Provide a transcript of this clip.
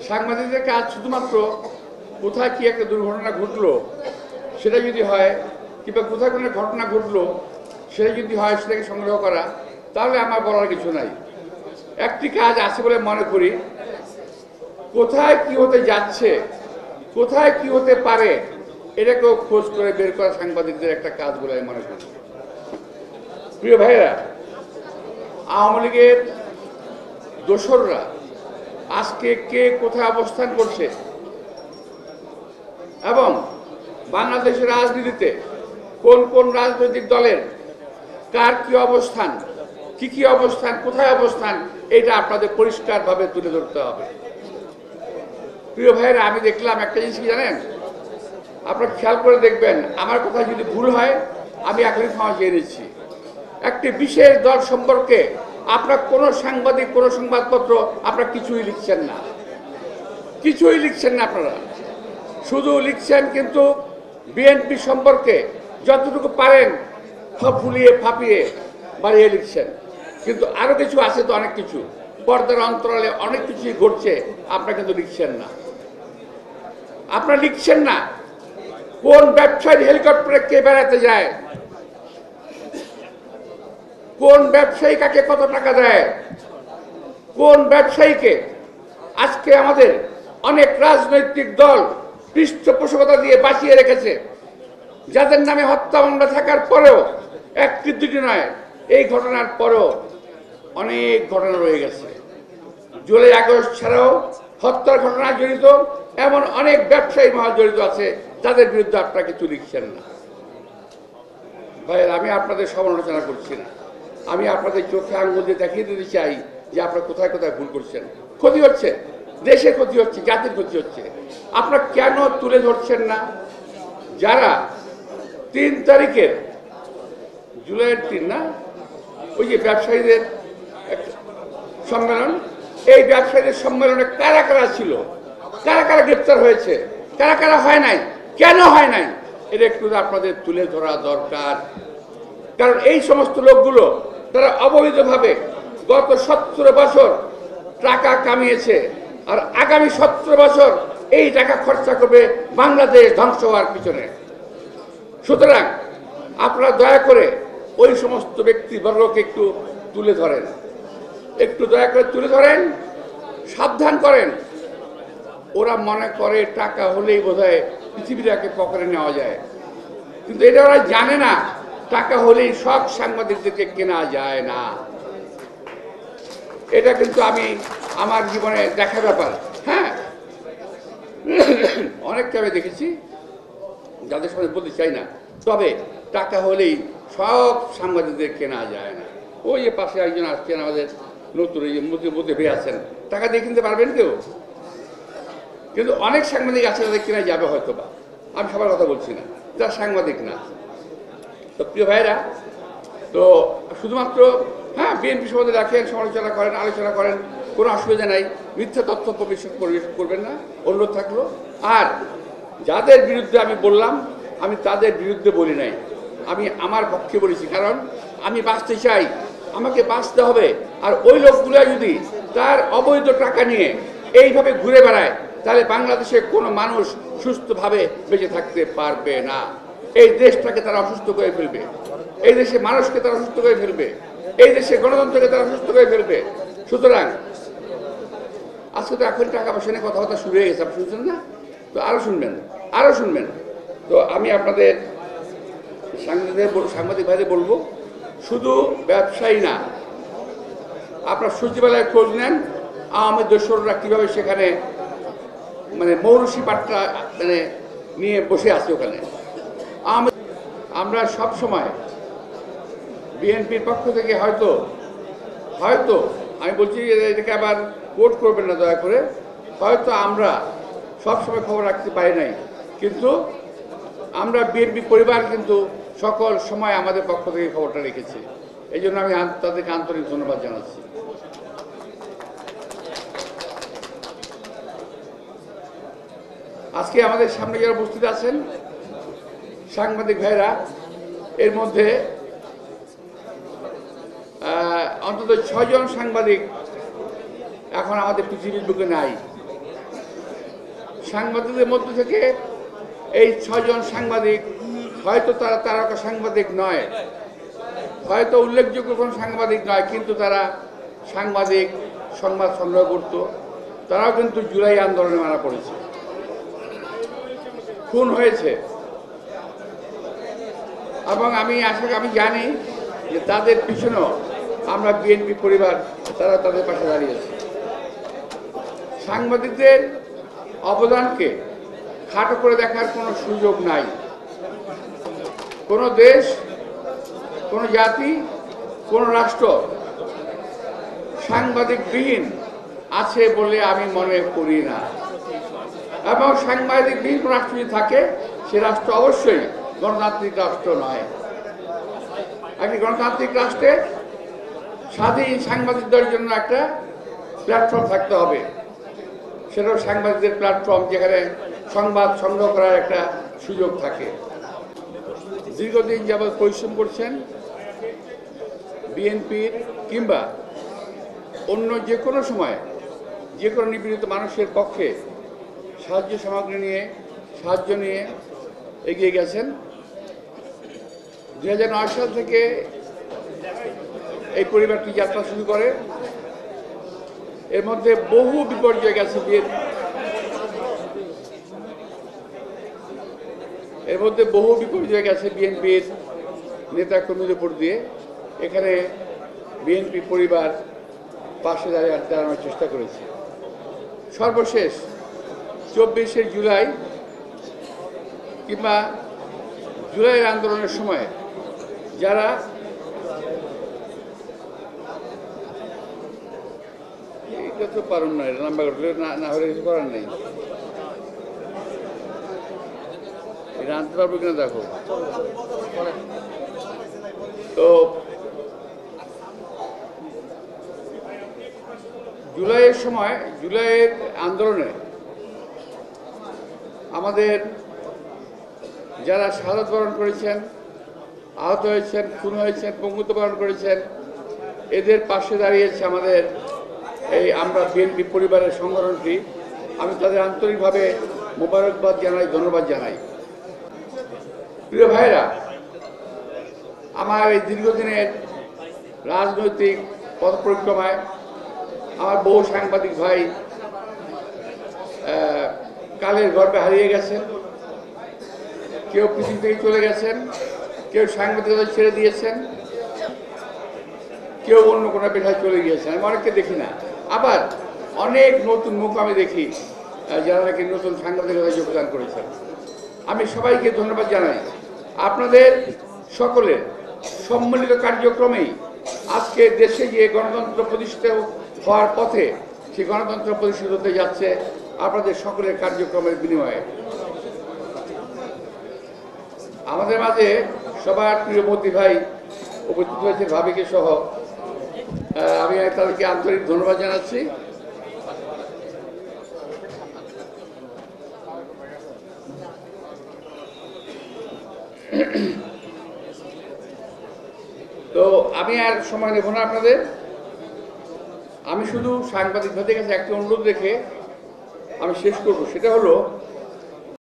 সাংবাদিকদের কাজ শুধুমাত্র কোথায় কি একটা দুর্ঘটনা ঘটলো সেটা যদি হয়, কিংবা কোথায় কোনো ঘটনা ঘটলো সেটা যদি হয় সেটাকে সংগ্রহ করা, তাহলে আমার বলার কিছু নাই। একটি কাজ আছে বলে মনে করি, কোথায় কি হতে যাচ্ছে, কোথায় কি হতে পারে, এটাকেও খোঁজ করে বের করা সাংবাদিকদের একটা কাজ বলে আমি মনে করি। প্রিয় ভাইরা, আওয়ামী লীগের দোসররা আজকে কে কোথায় অবস্থান করছে এবং বাংলাদেশের রাজনীতিতে কোন কোন রাজনৈতিক দলের কার কি অবস্থান, কি অবস্থান, কোথায় অবস্থান, এটা আপনাদের পরিষ্কারভাবে তুলে ধরতে হবে। প্রিয় ভাইয়েরা, আমি দেখলাম একটা জিনিস কি জানেন, আপনারা খেয়াল করে দেখবেন, আমার কথা যদি ভুল হয় আমি এখনই ক্ষমা চেয়ে নিচ্ছি। একটি বিশেষ দল সম্পর্কে আপনার কোনো সাংবাদিক, কোনো সংবাদপত্র আপনারা কিছুই লিখছেন না, কিছুই লিখছেন না। আপনারা শুধু লিখছেন কিন্তু বিএনপি সম্পর্কে যতটুকু পারেন ফুলিয়ে ফাঁপিয়ে বাড়িয়ে লিখছেন, কিন্তু আরো কিছু আছে তো, অনেক কিছু পর্দার অন্তরালে অনেক কিছুই ঘটছে, আপনারা কিন্তু লিখছেন না। আপনারা লিখছেন না কোন ব্যবসায়ী হেলিকপ্টারে কে বেড়াতে যায়, কোন ব্যবসায়ী কাকে কত টাকা দেয়, কোন ব্যবসায়ীকে আজকে আমাদের অনেক রাজনৈতিক দল পৃষ্ঠপোষকতা দিয়ে বাঁচিয়ে রেখেছে, যাদের নামে হত্যা মামলা থাকার পরেও, একটি দুটি নয়, এই ঘটনার পরেও অনেক ঘটনা রয়ে গেছে। জুলাই আগস্ট ছাড়াও হত্যার ঘটনা জড়িত এমন অনেক ব্যবসায়ী মহল জড়িত আছে, যাদের বিরুদ্ধে আপনারা কিছু লিখছেন না। ভাই, আমি আপনাদের সমালোচনা করছি না, আমি আপনাদের চোখে আঙুল দিয়ে দেখিয়ে দিতে চাই যে আপনারা কোথায় কোথায় ভুল করছেন। ক্ষতি হচ্ছে, দেশের ক্ষতি হচ্ছে, জাতির ক্ষতি হচ্ছে। আপনারা কেন তুলে ধরছেন না যারা 3 তারিখের, জুলাইয়ের 3 না, ওই যে ব্যবসায়ীদের সম্মেলন, এই ব্যবসায়ীদের সম্মেলনে কারা কারা ছিল, কারা কারা গ্রেপ্তার হয়েছে, কারা কারা হয় নাই, কেন হয় নাই, এটা একটু আপনাদের তুলে ধরা দরকার। কারণ এই সমস্ত লোকগুলো তারা অবৈধভাবে গত 17 বছর টাকা কামিয়েছে, আর আগামী 17 বছর এই টাকা খরচা করবে বাংলাদেশ ধ্বংস হওয়ার পিছনে। সুতরাং আপনারা দয়া করে ওই সমস্ত ব্যক্তিবর্গকে একটু তুলে ধরেন, একটু দয়া করে তুলে ধরেন, সাবধান করেন। ওরা মনে করে টাকা হলেই বোধহয় পৃথিবীটাকে পকেটে নেওয়া যায়, কিন্তু এটা ওরা জানে না, টাকা হলেই সব সাংবাদিকদেরকে কেনা যায় না। এটা কিন্তু আমি আমার জীবনে দেখা ব্যাপার। হ্যাঁ, অনেককে আমি দেখেছি, যাদের সাথে বলতে চাই না, তবে টাকা হলেই সব সাংবাদিকদের কেনা যায় না। ওই যে পাশে একজন আসছেন আমাদের নতুন, এই মধ্যে ভেয়ে আছেন, টাকা দিয়ে কিনতে পারবেন কেউ? কিন্তু অনেক সাংবাদিক আছে যাদের কেনা যাবে হয়তো বা, আমি সবার কথা বলছি না, যারা সাংবাদিক না। তো প্রিয় ভাইরা, তো শুধুমাত্র হ্যাঁ বিএনপি সম্বন্ধে রাখেন, সমালোচনা করেন, আলোচনা করেন, কোনো অসুবিধা নাই, মিথ্যা তথ্য পরিবেশ করবেন না, অনুরোধ থাকলো। আর যাদের বিরুদ্ধে আমি বললাম, আমি তাদের বিরুদ্ধে বলি নাই, আমি আমার পক্ষে বলেছি, কারণ আমি বাঁচতে চাই, আমাকে বাঁচতে হবে। আর ওই লোকগুলো যদি তার অবৈধ টাকা নিয়ে এইভাবে ঘুরে বেড়ায়, তাহলে বাংলাদেশে কোনো মানুষ সুস্থভাবে বেঁচে থাকতে পারবে না। এই দেশটাকে তারা অসুস্থ করে ফেলবে, এই দেশে মানুষকে তারা অসুস্থ করে ফেলবে, এই দেশে গণতন্ত্রকে তারা অসুস্থ করে ফেলবে। সুতরাং আজকে তো এখন টাকা পয়সা নিয়ে কথাবার্তা শুরু হয়ে গেছে, আপনি শুনছেন না? তো আরো শুনবেন, আরো শুনবেন। তো আমি আপনাদের সাংবাদিক ভাইদের বলবো, শুধু ব্যবসায়ী না, আপনার সচিবালয়ে খোঁজ নেন আওয়ামী দোসররা কিভাবে সেখানে মানে মৌরসি পাট্টা মানে নিয়ে বসে আছে ওখানে। আমরা সব সময় বিএনপির পক্ষ থেকে হয়তো আমি বলছি এটাকে আবার কোট করবেন না দয়া করে, হয়তো আমরা সবসময় খবর রাখতে পারি নাই, কিন্তু আমরা বিএনপি পরিবার কিন্তু সকল সময় আমাদের পক্ষ থেকে খবরটা রেখেছি। এই জন্য আমি তাদেরকে আন্তরিক ধন্যবাদ জানাচ্ছি। আজকে আমাদের সামনে যারা উপস্থিত আছেন সাংবাদিক ভাইরা, এর মধ্যে অন্তত 6 জন সাংবাদিক এখন আমাদের পৃথিবীর বুকে নাই। সাংবাদিকদের মধ্য থেকে এই 6 জন সাংবাদিক হয়তো তারা তারকা সাংবাদিক নয়, হয়তো উল্লেখযোগ্য কোনো সাংবাদিক নয়, কিন্তু তারা সাংবাদিক সংবাদ সংগ্রহ করত। তারাও কিন্তু জুলাই আন্দোলনে মারা পড়েছে, খুন হয়েছে। এবং আমি জানি যে তাদের পিছনেও আমরা বিএনপি পরিবার তারা তাদের পাশে দাঁড়িয়েছে। সাংবাদিকদের অবদানকে খাটো করে দেখার কোনো সুযোগ নাই। কোনো দেশ, কোনো জাতি, কোনো রাষ্ট্র সাংবাদিকবিহীন আছে বলে আমি মনে করি না। এবং সাংবাদিকবিহীন কোনো রাষ্ট্র যদি থাকে, সে রাষ্ট্র অবশ্যই গণতান্ত্রিক রাষ্ট্র নয়। একটি গণতান্ত্রিক রাষ্ট্রে স্বাধীন সাংবাদিকদের জন্য একটা প্ল্যাটফর্ম থাকতে হবে। সেটাও সাংবাদিকদের প্ল্যাটফর্ম, যেখানে সংবাদ সংগ্রহ করার একটা সুযোগ থাকে। দীর্ঘদিন যাবৎ পরিশ্রম করছেন বিএনপির কিংবা অন্য যে কোনো সময় যে কোনো নিপীড়িত মানুষের পক্ষে সাহায্য নিয়ে এগিয়ে গেছেন। 2009 সাল থেকে এই পরিবারটি যাত্রা শুরু করে। এর মধ্যে বহু বিপর্যয় গেছে বিএনপির নেতা কর্মীদের উপর দিয়ে। এখানে বিএনপি পরিবার পাশে দাঁড়ানোর চেষ্টা করেছে। সর্বশেষ 24শে জুলাই কিংবা জুলাইয়ের আন্দোলনের সময় যারা এটা তো পারুন না, লম্বা না হলে কিছু করার নেই। এটা আনতে পারবো কিনা দেখো। তো জুলাইয়ের আন্দোলনে আমাদের যারা শাহাদাত বরণ করেছেন, আহত হয়েছেন, খুন হয়েছেন, পঙ্গুত্ব বরণ করেছেন, এদের পাশে দাঁড়িয়েছে আমাদের আমরা বিএনপি পরিবারের সংগঠনটি। আমি তাদের আন্তরিকভাবে মোবারকবাদ জানাই, ধন্যবাদ জানাই। প্রিয় ভাইরা, আমার এই দীর্ঘদিনের রাজনৈতিক পথ পরিক্রমায় আমার বহু সাংবাদিক ভাই কালের গর্ভে হারিয়ে গেছেন। কেউ পৃথিবী থেকে চলে গেছেন, কেউ সাংবাদিকতা ছেড়ে দিয়েছেন, কেউ অন্য কোনো পেশায় চলে গিয়েছেন। আমি অনেককে দেখি না। আবার অনেক নতুন মুখ আমি দেখি যারা নাকি নতুন সাংবাদিকতায় যোগদান করেছেন। আমি সবাইকে ধন্যবাদ জানাই। আপনাদের সকলের সম্মিলিত কার্যক্রমেই আজকে দেশে যে গণতন্ত্র প্রতিষ্ঠিত হওয়ার পথে, সেই গণতন্ত্র প্রতিষ্ঠিত হতে যাচ্ছে আপনাদের সকলের কার্যক্রমের বিনিময়ে। আমাদের মাঝে সবার প্রিয় মোদি ভাই উপস্থিত হয়েছে, ভাবিকে সহ। আমি তাদেরকে আন্তরিক ধন্যবাদ জানাচ্ছি। তো আমি আর সময় নেব না আপনাদের। আমি শুধু সাংবাদিক ভাইদের কাছে একটা অনুরোধ রেখে আমি শেষ করব। সেটা হলো